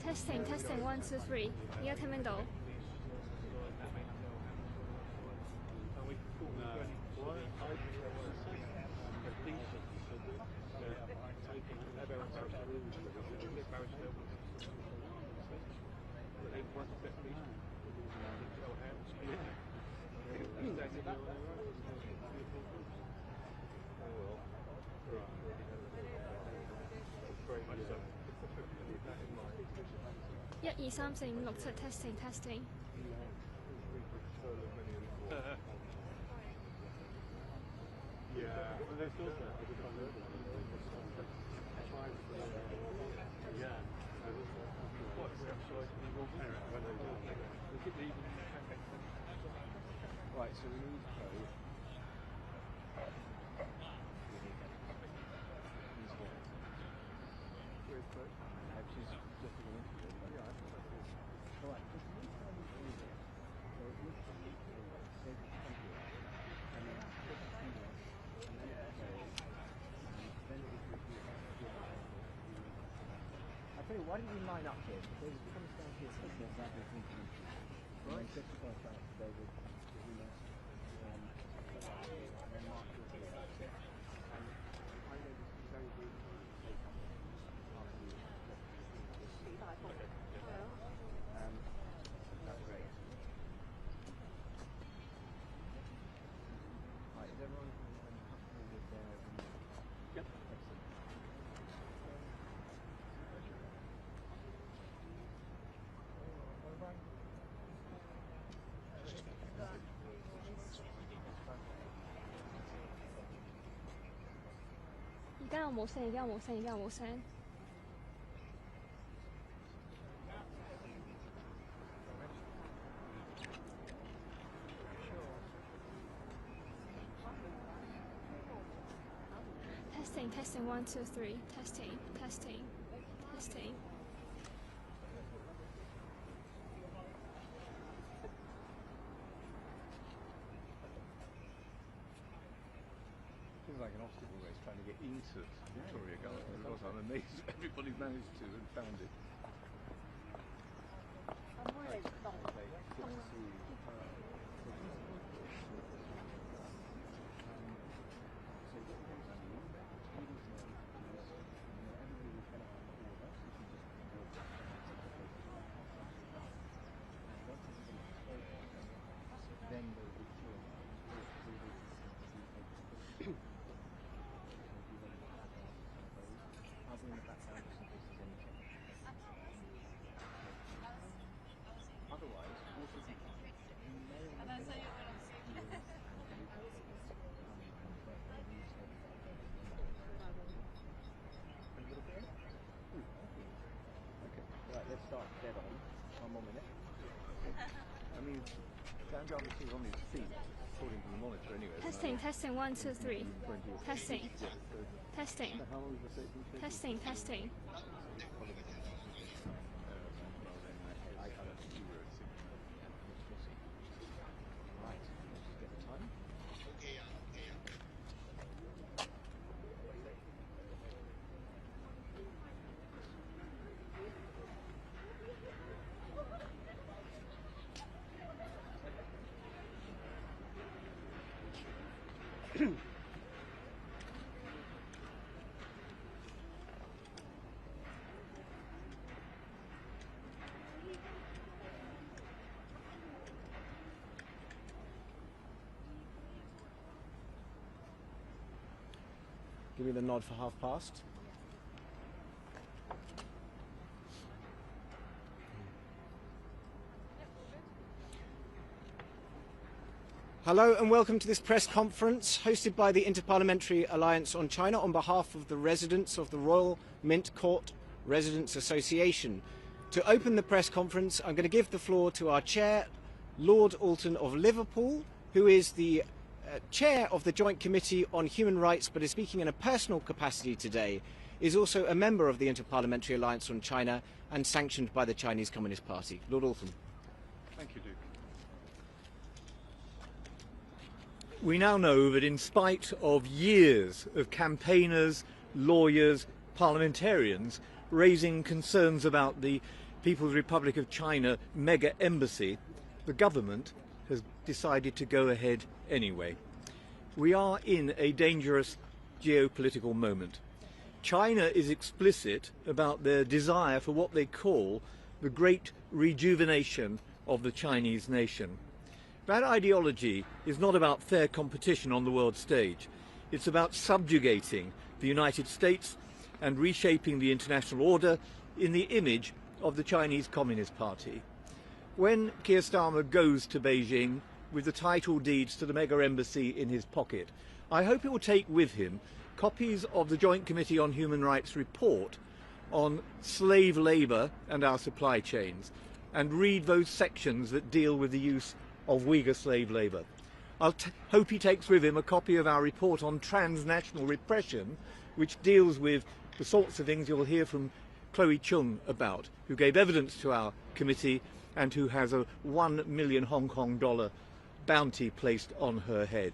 Testing, testing, 1, 2, 3. 而家聽唔聽到？ 1, 2, 3, 4, 5, 6, 7 testing, testing. Yeah, well, there's also right, so we need code. Where's code? She's just an interview. Yeah, I thought that was. Alright, so can you tell me what it is? So it looks like it's a save the computer, and then put the finger, and then it's play, and then it is review. I tell you, why didn't you line up here? Because it comes down here, so it's exactly thinking. Right, just to point out, David, we must, and then Mark will do that. And I know this is very good to say something after you. That's great. Right, is everyone comfortable with their remote? Yep. Excellent.而家有冇聲？而家有冇聲？而家有冇聲？ Testing, testing, 1, 2, 3. Testing, testing, testing. Feels like an obstacle race trying to get into Victoria Gardens. Because I'm amazed everybody managed to and found it. Let's start dead on. One more minute. I mean, Dan Jarvis is on his feet, according to the monitor anyway. Testing, testing, 1, 2, 3. Testing. Testing. How long is the safety? Testing, testing. I don't think you were at 6. Right, let's just get the time. Give me the nod for past. Hello and welcome to this press conference hosted by the Interparliamentary Alliance on China on behalf of the residents of the Royal Mint Court Residents Association. To open the press conference, I'm going to give the floor to our chair, Lord Alton of Liverpool, who is the chair of the Joint Committee on Human Rights but is speaking in a personal capacity today. is also a member of the Interparliamentary Alliance on China and sanctioned by the Chinese Communist Party. Lord Altham. Thank you, Duke. We now know that in spite of years of campaigners, lawyers, parliamentarians raising concerns about the People's Republic of China mega embassy, the government has decided to go ahead anyway. We are in a dangerous geopolitical moment. China is explicit about their desire for what they call the great rejuvenation of the Chinese nation. That ideology is not about fair competition on the world stage. It's about subjugating the United States and reshaping the international order in the image of the Chinese Communist Party. When Keir Starmer goes to Beijing with the title deeds to the mega embassy in his pocket, I hope he will take with him copies of the Joint Committee on Human Rights report on slave labour and our supply chains, and read those sections that deal with the use of Uyghur slave labour. I'll hope he takes with him a copy of our report on transnational repression, which deals with the sorts of things you'll hear from Chloe Chung about, who gave evidence to our committee and who has a 1 million Hong Kong dollar bounty placed on her head.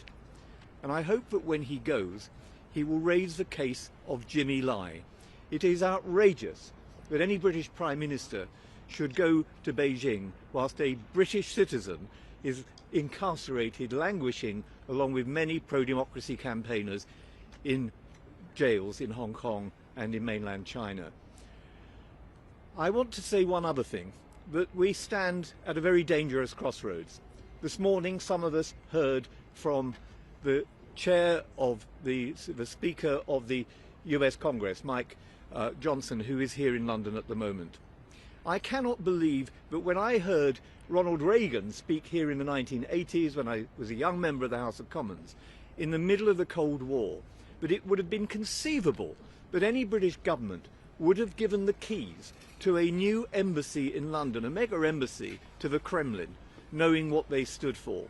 And I hope that when he goes, he will raise the case of Jimmy Lai. It is outrageous that any British Prime Minister should go to Beijing whilst a British citizen is incarcerated, languishing, along with many pro-democracy campaigners in jails in Hong Kong and in mainland China. I want to say one other thing, that we stand at a very dangerous crossroads. This morning some of us heard from the chair of the Speaker of the US Congress, Mike Johnson, who is here in London at the moment. I cannot believe that when I heard Ronald Reagan speak here in the 1980s, when I was a young member of the House of Commons, in the middle of the Cold War, that it would have been conceivable that any British government would have given the keys to a new embassy in London, a mega embassy to the Kremlin, knowing what they stood for.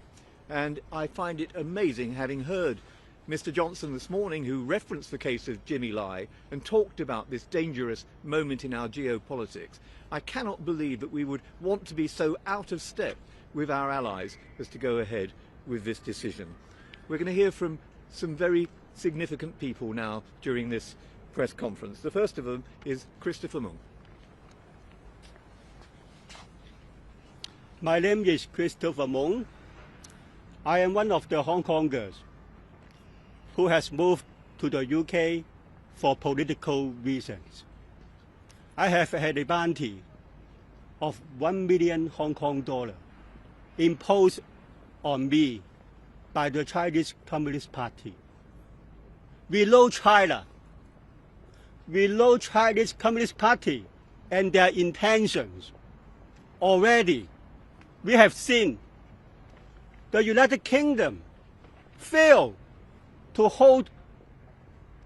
And I find it amazing, having heard Mr. Johnson this morning, who referenced the case of Jimmy Lai and talked about this dangerous moment in our geopolitics. I cannot believe that we would want to be so out of step with our allies as to go ahead with this decision. We're going to hear from some very significant people now during this press conference. The first of them is Christopher Mung. My name is Christopher Mung. I am one of the Hong Kongers who has moved to the UK for political reasons. I have had a bounty of 1 million Hong Kong dollar imposed on me by the Chinese Communist Party. We know China. We know Chinese Communist Party and their intentions. Already, we have seen the United Kingdom fail to hold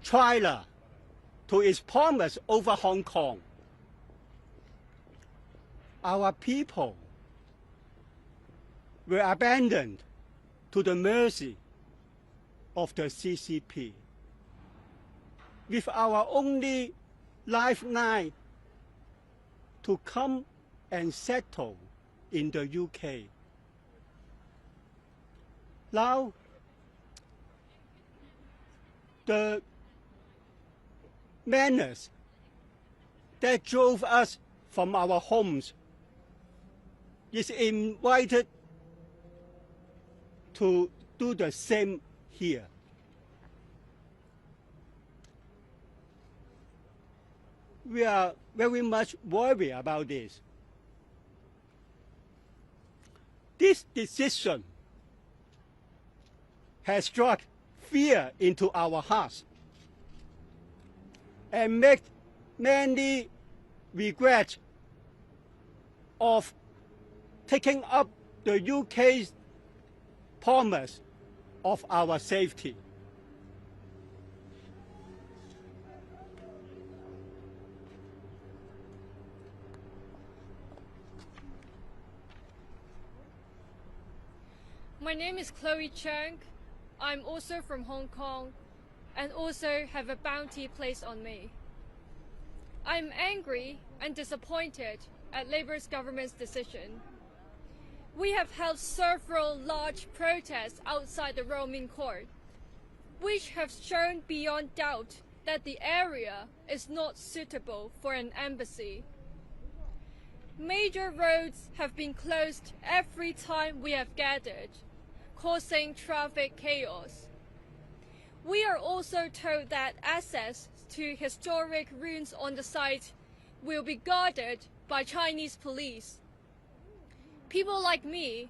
China to its promise over Hong Kong. Our people were abandoned to the mercy of the CCP. With our only lifeline to come and settle in the UK. Now, the menace that drove us from our homes is invited to do the same here. We are very much worried about this. This decision has struck fear into our hearts and made many regret of taking up the UK's promise of our safety. My name is Chloe Chung. I'm also from Hong Kong and also have a bounty placed on me. I'm angry and disappointed at Labour's government's decision. We have held several large protests outside the Roman court, which have shown beyond doubt that the area is not suitable for an embassy. Major roads have been closed every time we have gathered, causing traffic chaos. We are also told that access to historic ruins on the site will be guarded by Chinese police. People like me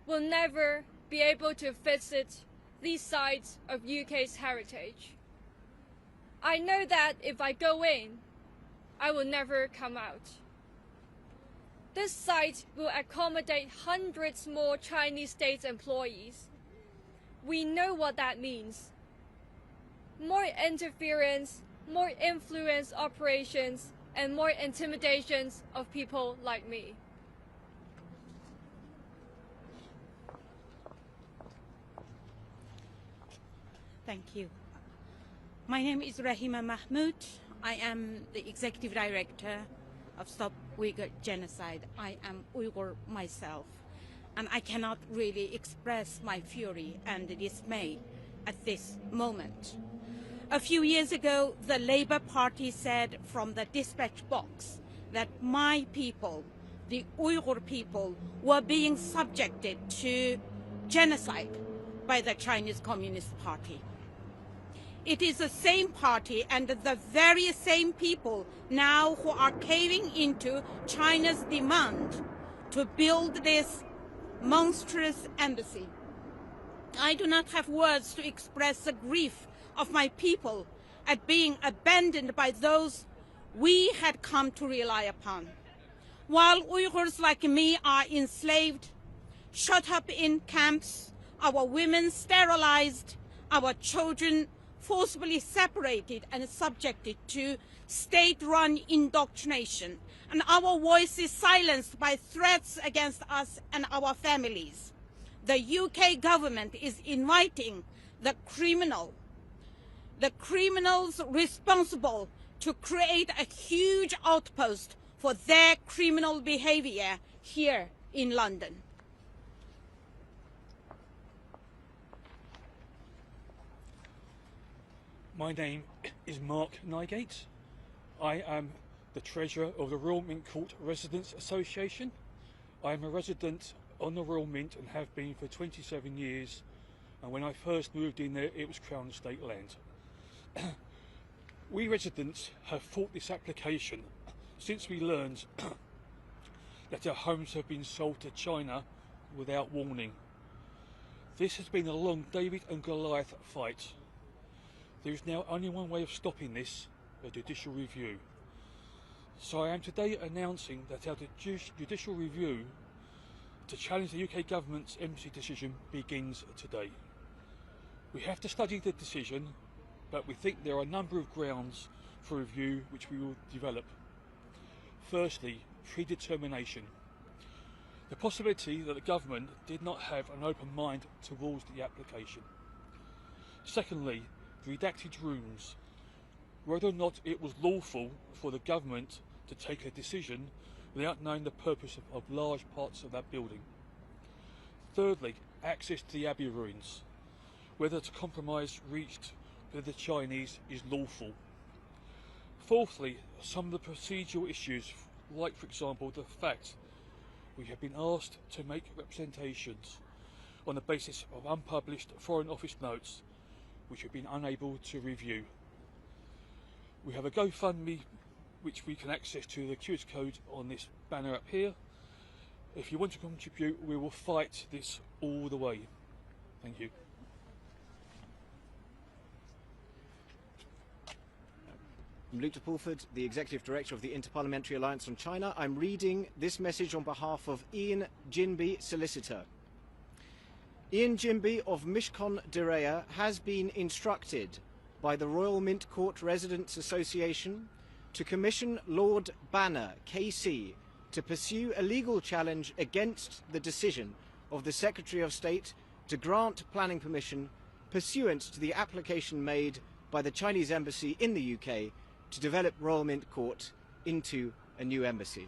will never be able to visit these sites of UK's heritage. I know that if I go in, I will never come out. This site will accommodate hundreds more Chinese state employees. We know what that means. More interference, more influence operations, and more intimidations of people like me. Thank you. My name is Rahima Mahmood. I am the Executive Director of Stop Uyghur Genocide. I am Uyghur myself, and I cannot really express my fury and dismay at this moment. A few years ago, the Labour Party said from the dispatch box that my people, the Uyghur people, were being subjected to genocide by the Chinese Communist Party. It is the same party and the very same people now who are caving into China's demand to build this monstrous embassy. I do not have words to express the grief of my people at being abandoned by those we had come to rely upon. While Uyghurs like me are enslaved, shut up in camps, our women sterilized, our children forcibly separated and subjected to state-run indoctrination, and our voices silenced by threats against us and our families. The UK government is inviting the criminals responsible to create a huge outpost for their criminal behavior here in London. My name is Mark Nygate. I am the Treasurer of the Royal Mint Court Residents Association. I am a resident on the Royal Mint and have been for 27 years, and when I first moved in there it was Crown Estate land. We residents have fought this application since we learned that our homes have been sold to China without warning. This has been a long David and Goliath fight. There is now only one way of stopping this, a judicial review. So I am today announcing that our judicial review to challenge the UK government's embassy decision begins today. We have to study the decision, but we think there are a number of grounds for review which we will develop. Firstly, predetermination. The possibility that the government did not have an open mind towards the application. Secondly, the redacted rooms. Whether or not it was lawful for the government to take a decision without knowing the purpose of large parts of that building. Thirdly, access to the Abbey ruins. Whether the compromise reached with the Chinese is lawful. Fourthly, some of the procedural issues, like for example the fact we have been asked to make representations on the basis of unpublished Foreign Office notes which have been unable to review. We have a GoFundMe which we can access to the QR code on this banner up here. If you want to contribute, we will fight this all the way. Thank you. I'm Luke de Pulford, the Executive Director of the Interparliamentary Alliance on China. I'm reading this message on behalf of Ian Jinby, Solicitor. Ian Jinby of Mishkon Direya has been instructed by the Royal Mint Court Residents Association to commission Lord Banner, KC, to pursue a legal challenge against the decision of the Secretary of State to grant planning permission pursuant to the application made by the Chinese Embassy in the UK to develop Royal Mint Court into a new embassy.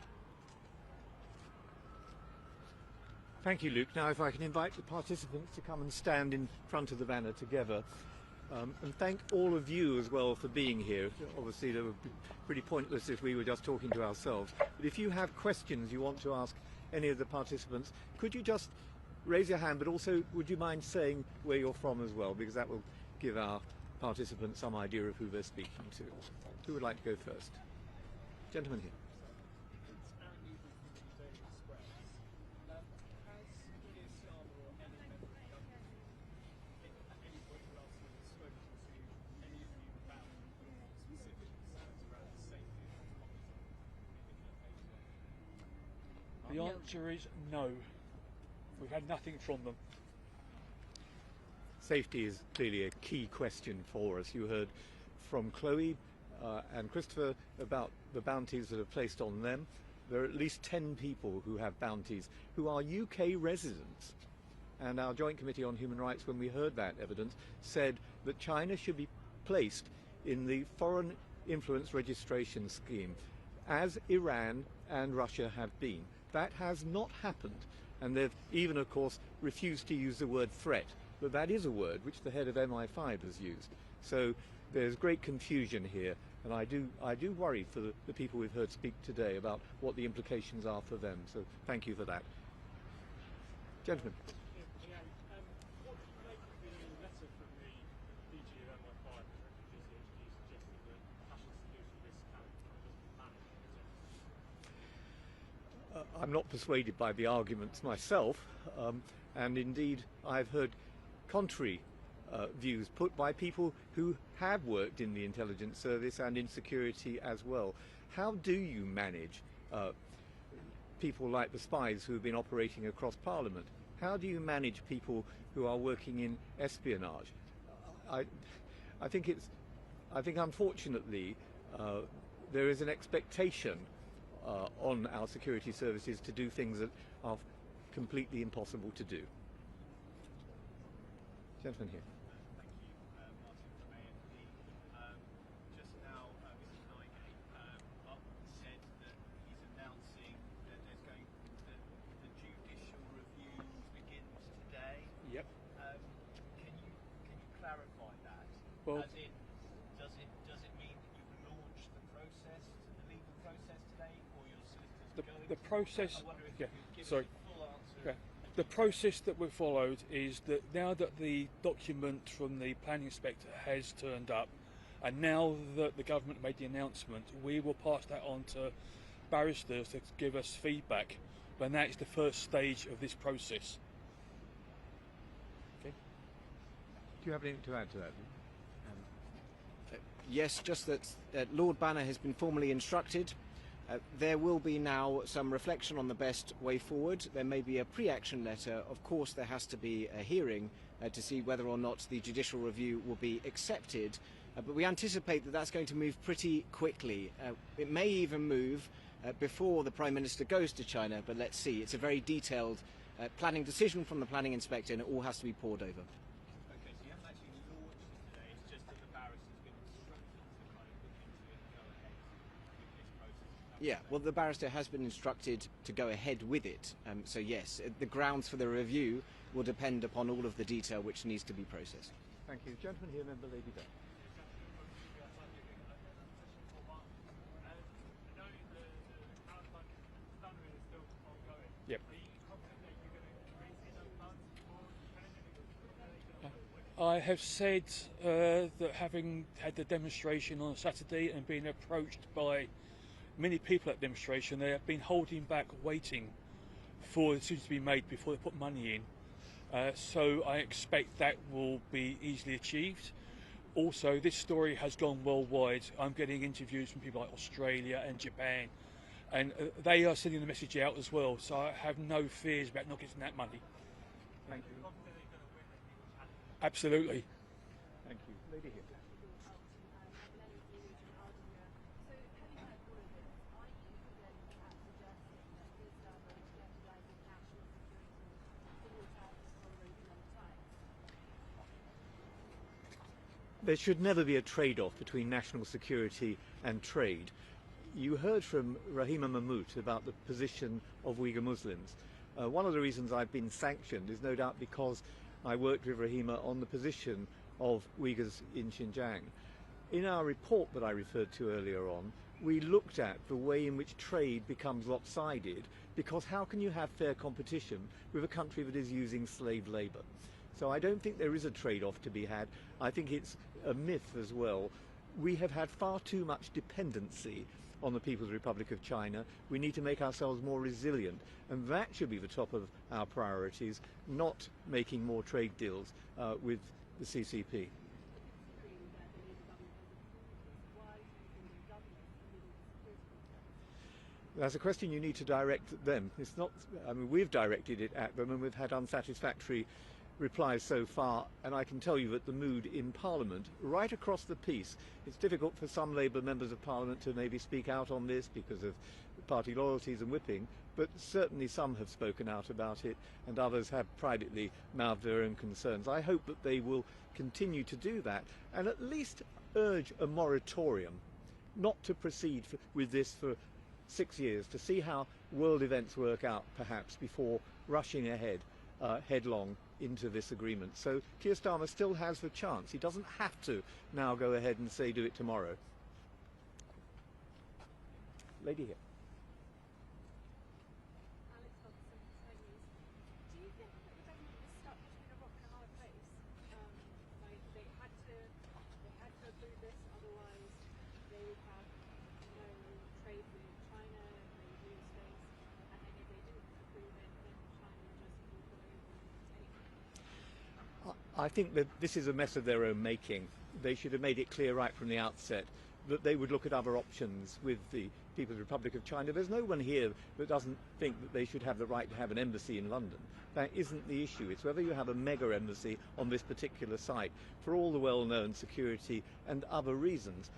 Thank you, Luke. Now, if I can invite the participants to come and stand in front of the banner together. And thank all of you as well for being here. Obviously, it would be pretty pointless if we were just talking to ourselves. But if you have questions you want to ask any of the participants, could you just raise your hand, but also would you mind saying where you're from as well, because that will give our participants some idea of who they're speaking to. Who would like to go first? Gentleman here. The answer is no. We've had nothing from them. Safety is clearly a key question for us. You heard from Chloe and Christopher about the bounties that are placed on them. There are at least 10 people who have bounties who are UK residents. And our Joint Committee on Human Rights, when we heard that evidence, said that China should be placed in the Foreign Influence Registration Scheme, as Iran and Russia have been. That has not happened, and they've even, of course, refused to use the word threat, but that is a word which the head of MI5 has used. So there's great confusion here, and I do worry for the people we've heard speak today about what the implications are for them. So thank you for that. Gentlemen. I'm not persuaded by the arguments myself, and indeed I've heard contrary views put by people who have worked in the intelligence service and in security as well. How do you manage people like the spies who have been operating across Parliament? How do you manage people who are working in espionage? I think unfortunately there is an expectation on our security services to do things that are completely impossible to do. Gentleman here. Thank you, Martin from AFP. Just now, Mr. Nigate said that he's announcing that the judicial review begins today. Yep. Can you clarify that? Well, As in, does it mean that you've launched the process, the legal process today, or your solicitors going the to? process. I wonder if Yeah. you could give Sorry. us a full answer. Yeah. The process that we've followed is that now that the document from the planning inspector has turned up, and now that the government made the announcement, we will pass that on to barristers to give us feedback. And that is the first stage of this process. Okay. Do you have anything to add to that? Yes, just that Lord Banner has been formally instructed. There will be now some reflection on the best way forward. There may be a pre-action letter. Of course, there has to be a hearing to see whether or not the judicial review will be accepted. But we anticipate that that's going to move pretty quickly. It may even move before the Prime Minister goes to China, but let's see. It's a very detailed planning decision from the planning inspector, and it all has to be pored over. Okay, so you haven't actually launched it today, it's just that the barrister's been instructed to kind of look into it and go ahead with this process. Yeah, well, the barrister has been instructed to go ahead with it. So yes, the grounds for the review will depend upon all of the detail which needs to be processed. Thank you. Gentleman here, member Lady Day. Yep. I have said that having had the demonstration on Saturday and been approached by many people at the demonstration, they have been holding back, waiting for the decision to be made before they put money in. So I expect that will be easily achieved. Also, this story has gone worldwide. I'm getting interviews from people like Australia and Japan, and they are sending the message out as well. So I have no fears about not getting that money. Thank you. Absolutely. Thank you. Lady here. There should never be a trade-off between national security and trade. You heard from Rahima Mahmood about the position of Uyghur Muslims. One of the reasons I've been sanctioned is no doubt because I worked with Rahima on the position of Uyghurs in Xinjiang. In our report that I referred to earlier on, we looked at the way in which trade becomes lopsided, because how can you have fair competition with a country that is using slave labour? So I don't think there is a trade-off to be had. I think it's a myth as well. We have had far too much dependency on the People's Republic of China. We need to make ourselves more resilient, and that should be the top of our priorities, not making more trade deals with the CCP. That's a question you need to direct at them. It's not, I mean, we've directed it at them and we've had unsatisfactory replies so far, and I can tell you that the mood in Parliament, right across the piece, it's difficult for some Labour members of Parliament to maybe speak out on this because of party loyalties and whipping, but certainly some have spoken out about it and others have privately mouthed their own concerns. I hope that they will continue to do that and at least urge a moratorium, not to proceed with this for 6 years, to see how world events work out perhaps before rushing ahead headlong into this agreement. So Keir Starmer still has the chance. He doesn't have to now go ahead and say do it tomorrow. Lady here. Do you think that the government is stuck between a rock and a hard place? Like they had to approve this, otherwise they would have no trade with China, they would lose face, and then if they didn't approve it, then China would just walk away and take it. I think that this is a mess of their own making. They should have made it clear right from the outset that they would look at other options with the People's Republic of China. There's no one here that doesn't think that they should have the right to have an embassy in London. That isn't the issue. It's whether you have a mega embassy on this particular site for all the well-known security and other reasons.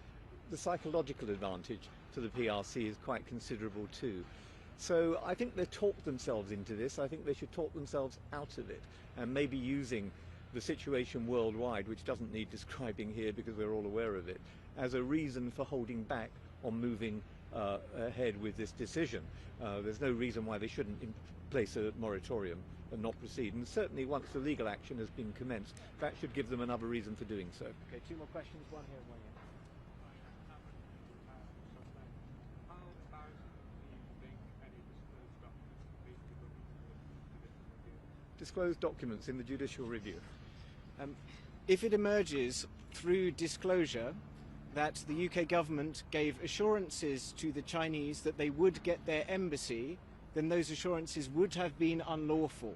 The psychological advantage to the PRC is quite considerable too. So I think they've talked themselves into this. I think they should talk themselves out of it, and maybe using the situation worldwide, which doesn't need describing here because we're all aware of it, as a reason for holding back on moving ahead with this decision. There's no reason why they shouldn't place a moratorium and not proceed. And certainly once the legal action has been commenced, that should give them another reason for doing so. Okay, two more questions, one here and one here. Disclosed documents in the judicial review. If it emerges through disclosure that the UK government gave assurances to the Chinese that they would get their embassy, then those assurances would have been unlawful.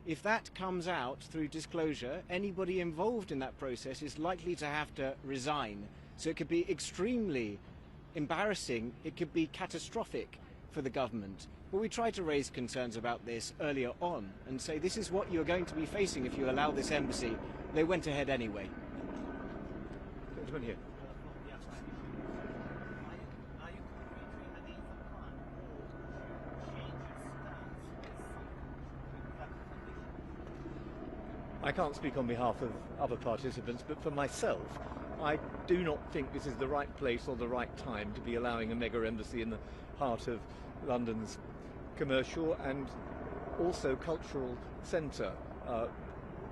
If that comes out through disclosure, anybody involved in that process is likely to have to resign. So it could be extremely embarrassing, it could be catastrophic for the government. But we tried to raise concerns about this earlier on and say this is what you're going to be facing if you allow this embassy. They went ahead anyway. Gentleman here. I can't speak on behalf of other participants, but for myself, I do not think this is the right place or the right time to be allowing a mega embassy in the heart of London's commercial and also cultural centre.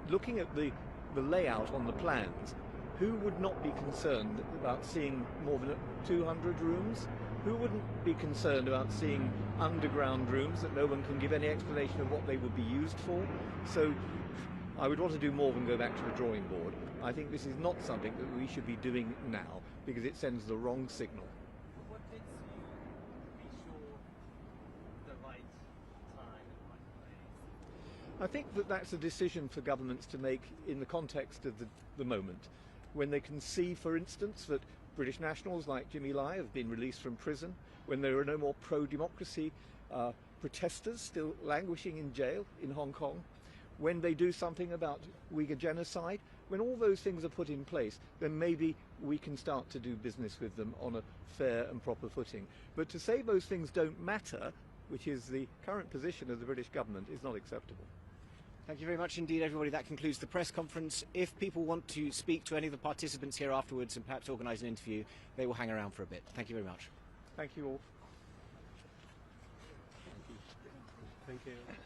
Looking at the layout on the plans, who would not be concerned about seeing more than 200 rooms? Who wouldn't be concerned about seeing underground rooms that no one can give any explanation of what they would be used for? So I would want to do more than go back to the drawing board. I think this is not something that we should be doing now because it sends the wrong signal. What makes you be sure the right time and right place? I think that that's a decision for governments to make in the context of the moment. When they can see, for instance, that British nationals like Jimmy Lai have been released from prison, when there are no more pro-democracy protesters still languishing in jail in Hong Kong, when they do something about Uyghur genocide, when all those things are put in place, then maybe we can start to do business with them on a fair and proper footing. But to say those things don't matter, which is the current position of the British government, is not acceptable. Thank you very much indeed, everybody. That concludes the press conference. If people want to speak to any of the participants here afterwards and perhaps organise an interview, they will hang around for a bit. Thank you very much. Thank you all. Thank you. Thank you.